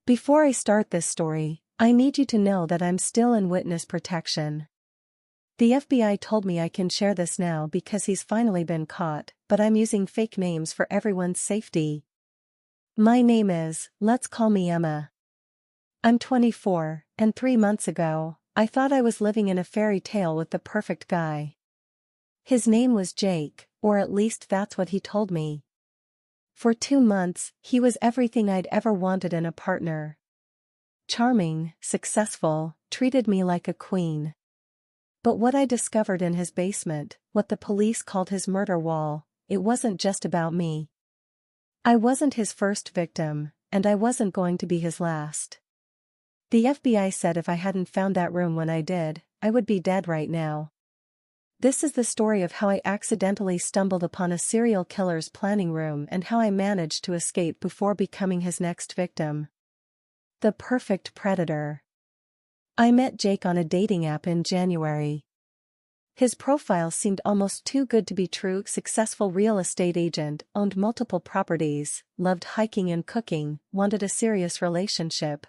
Before I start this story, I need you to know that I'm still in witness protection. The FBI told me I can share this now because he's finally been caught, but I'm using fake names for everyone's safety. My name is, let's call me Emma. I'm 24, and 3 months ago, I thought I was living in a fairy tale with the perfect guy. His name was Jake, or at least that's what he told me. For 2 months, he was everything I'd ever wanted in a partner. Charming, successful, treated me like a queen. But what I discovered in his basement, what the police called his murder wall, it wasn't just about me. I wasn't his first victim, and I wasn't going to be his last. The FBI said if I hadn't found that room when I did, I would be dead right now. This is the story of how I accidentally stumbled upon a serial killer's planning room and how I managed to escape before becoming his next victim. The perfect predator. I met Jake on a dating app in January. His profile seemed almost too good to be true. Successful real estate agent, owned multiple properties, loved hiking and cooking, wanted a serious relationship.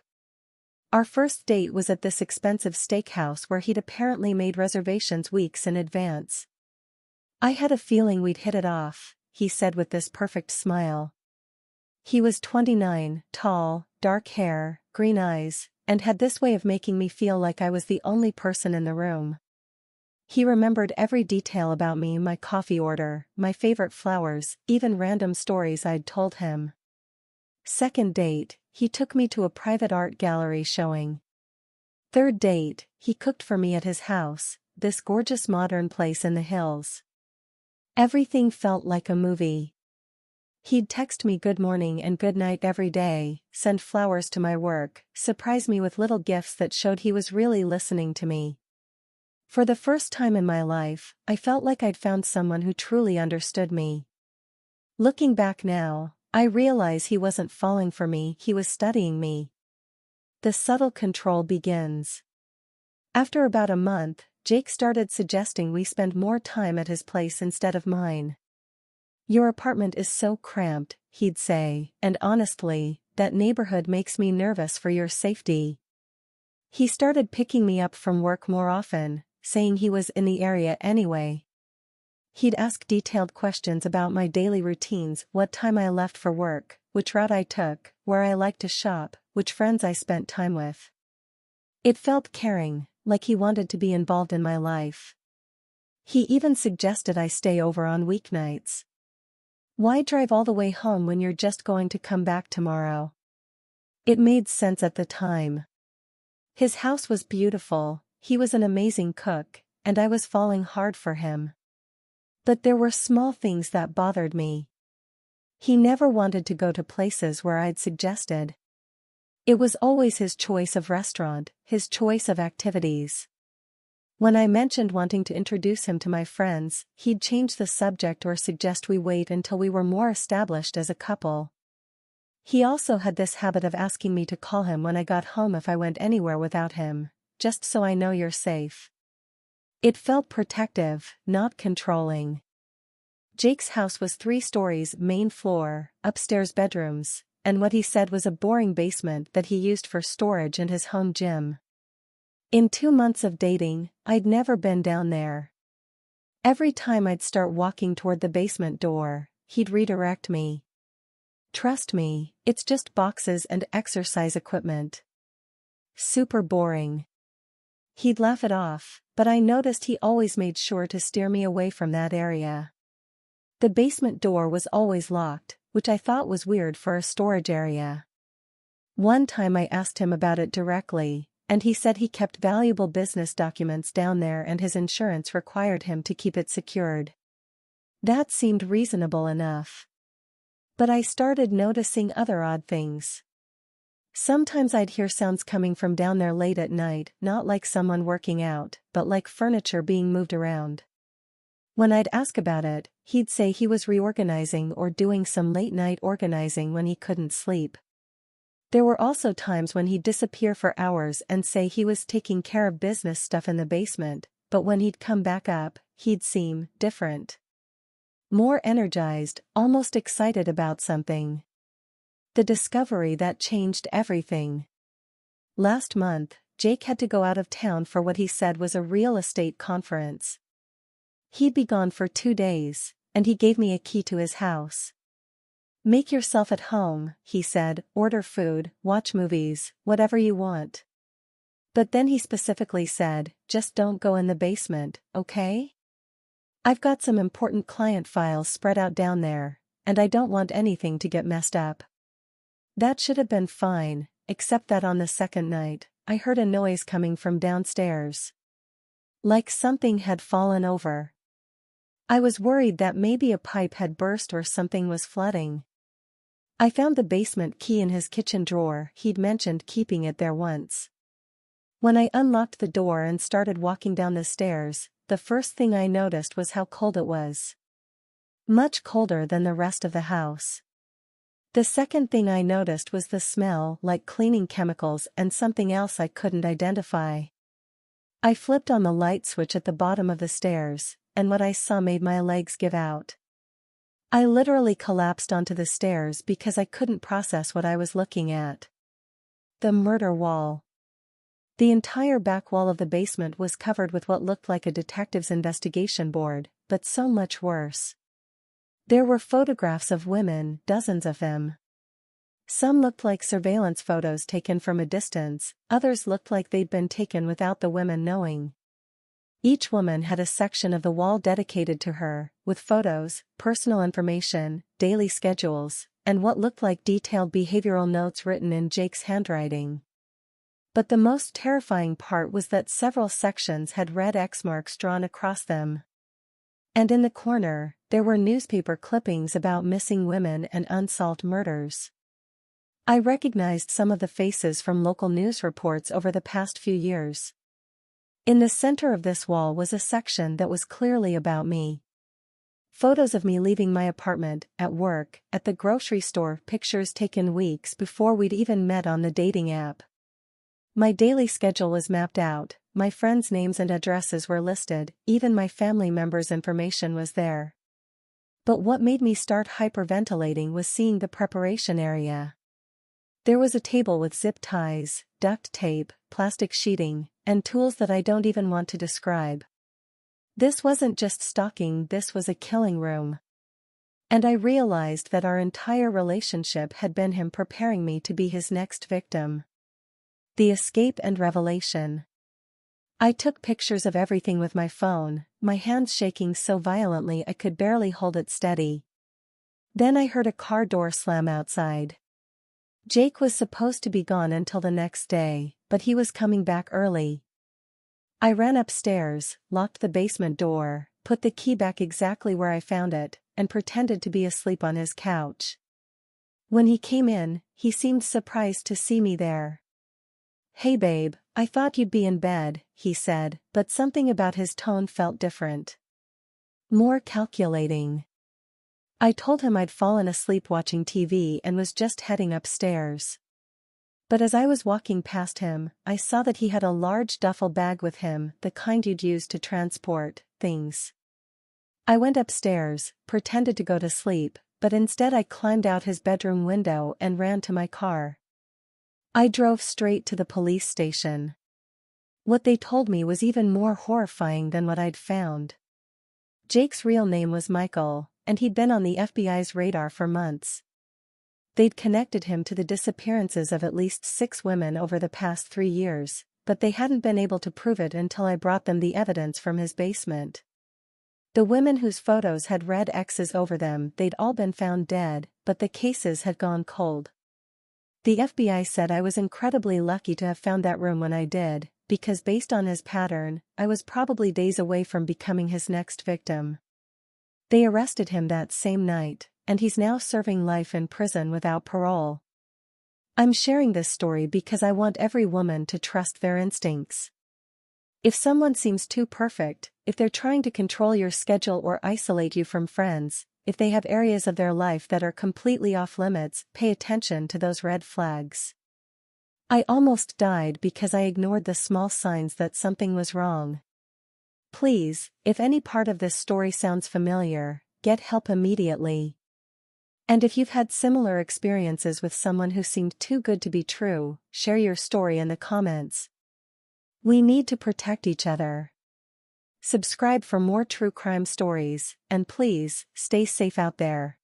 Our first date was at this expensive steakhouse where he'd apparently made reservations weeks in advance. I had a feeling we'd hit it off, he said with this perfect smile. He was 29, tall, dark hair, green eyes, and had this way of making me feel like I was the only person in the room. He remembered every detail about me, my coffee order, my favorite flowers, even random stories I'd told him. Second date, he took me to a private art gallery showing. Third date, he cooked for me at his house, this gorgeous modern place in the hills. Everything felt like a movie. He'd text me good morning and good night every day, send flowers to my work, surprise me with little gifts that showed he was really listening to me. For the first time in my life, I felt like I'd found someone who truly understood me. Looking back now, I realize he wasn't falling for me, he was studying me. The subtle control begins. After about a month, Jake started suggesting we spend more time at his place instead of mine. Your apartment is so cramped, he'd say, and honestly, that neighborhood makes me nervous for your safety. He started picking me up from work more often, saying he was in the area anyway. He'd ask detailed questions about my daily routines, what time I left for work, which route I took, where I liked to shop, which friends I spent time with. It felt caring, like he wanted to be involved in my life. He even suggested I stay over on weeknights. Why drive all the way home when you're just going to come back tomorrow? It made sense at the time. His house was beautiful, he was an amazing cook, and I was falling hard for him. But there were small things that bothered me. He never wanted to go to places where I'd suggested. It was always his choice of restaurant, his choice of activities. When I mentioned wanting to introduce him to my friends, he'd change the subject or suggest we wait until we were more established as a couple. He also had this habit of asking me to call him when I got home if I went anywhere without him, just so I know you're safe. It felt protective, not controlling. Jake's house was 3 stories, main floor, upstairs bedrooms, and what he said was a boring basement that he used for storage and his home gym. In 2 months of dating, I'd never been down there. Every time I'd start walking toward the basement door, he'd redirect me. Trust me, it's just boxes and exercise equipment. Super boring. He'd laugh it off, but I noticed he always made sure to steer me away from that area. The basement door was always locked, which I thought was weird for a storage area. One time I asked him about it directly, and he said he kept valuable business documents down there and his insurance required him to keep it secured. That seemed reasonable enough. But I started noticing other odd things. Sometimes I'd hear sounds coming from down there late at night, not like someone working out, but like furniture being moved around. When I'd ask about it, he'd say he was reorganizing or doing some late-night organizing when he couldn't sleep. There were also times when he'd disappear for hours and say he was taking care of business stuff in the basement, but when he'd come back up, he'd seem different. More energized, almost excited about something. The discovery that changed everything. Last month, Jake had to go out of town for what he said was a real estate conference. He'd be gone for 2 days, and he gave me a key to his house. "Make yourself at home," he said, "order food, watch movies, whatever you want." But then he specifically said, "Just don't go in the basement, okay? I've got some important client files spread out down there, and I don't want anything to get messed up." That should have been fine, except that on the second night, I heard a noise coming from downstairs. Like something had fallen over. I was worried that maybe a pipe had burst or something was flooding. I found the basement key in his kitchen drawer. He'd mentioned keeping it there once. When I unlocked the door and started walking down the stairs, the first thing I noticed was how cold it was. Much colder than the rest of the house. The second thing I noticed was the smell, like cleaning chemicals and something else I couldn't identify. I flipped on the light switch at the bottom of the stairs, and what I saw made my legs give out. I literally collapsed onto the stairs because I couldn't process what I was looking at. The murder wall. The entire back wall of the basement was covered with what looked like a detective's investigation board, but so much worse. There were photographs of women, dozens of them. Some looked like surveillance photos taken from a distance, others looked like they'd been taken without the women knowing. Each woman had a section of the wall dedicated to her, with photos, personal information, daily schedules, and what looked like detailed behavioral notes written in Jake's handwriting. But the most terrifying part was that several sections had red X marks drawn across them. And in the corner, there were newspaper clippings about missing women and unsolved murders. I recognized some of the faces from local news reports over the past few years. In the center of this wall was a section that was clearly about me. Photos of me leaving my apartment, at work, at the grocery store, pictures taken weeks before we'd even met on the dating app. My daily schedule was mapped out, my friends' names and addresses were listed, even my family members' information was there. But what made me start hyperventilating was seeing the preparation area. There was a table with zip ties, duct tape, plastic sheeting, and tools that I don't even want to describe. This wasn't just stalking, this was a killing room. And I realized that our entire relationship had been him preparing me to be his next victim. The escape and revelation. I took pictures of everything with my phone, my hands shaking so violently I could barely hold it steady. Then I heard a car door slam outside. Jake was supposed to be gone until the next day, but he was coming back early. I ran upstairs, locked the basement door, put the key back exactly where I found it, and pretended to be asleep on his couch. When he came in, he seemed surprised to see me there. "Hey babe, I thought you'd be in bed," he said, but something about his tone felt different. More calculating. I told him I'd fallen asleep watching TV and was just heading upstairs. But as I was walking past him, I saw that he had a large duffel bag with him, the kind you'd use to transport things. I went upstairs, pretended to go to sleep, but instead I climbed out his bedroom window and ran to my car. I drove straight to the police station. What they told me was even more horrifying than what I'd found. Jake's real name was Michael, and he'd been on the FBI's radar for months. They'd connected him to the disappearances of at least 6 women over the past 3 years, but they hadn't been able to prove it until I brought them the evidence from his basement. The women whose photos had red X's over them, they'd all been found dead, but the cases had gone cold. The FBI said I was incredibly lucky to have found that room when I did, because based on his pattern, I was probably days away from becoming his next victim. They arrested him that same night, and he's now serving life in prison without parole. I'm sharing this story because I want every woman to trust their instincts. If someone seems too perfect, if they're trying to control your schedule or isolate you from friends, if they have areas of their life that are completely off limits, pay attention to those red flags. I almost died because I ignored the small signs that something was wrong. Please, if any part of this story sounds familiar, get help immediately. And if you've had similar experiences with someone who seemed too good to be true, share your story in the comments. We need to protect each other. Subscribe for more true crime stories, and please, stay safe out there.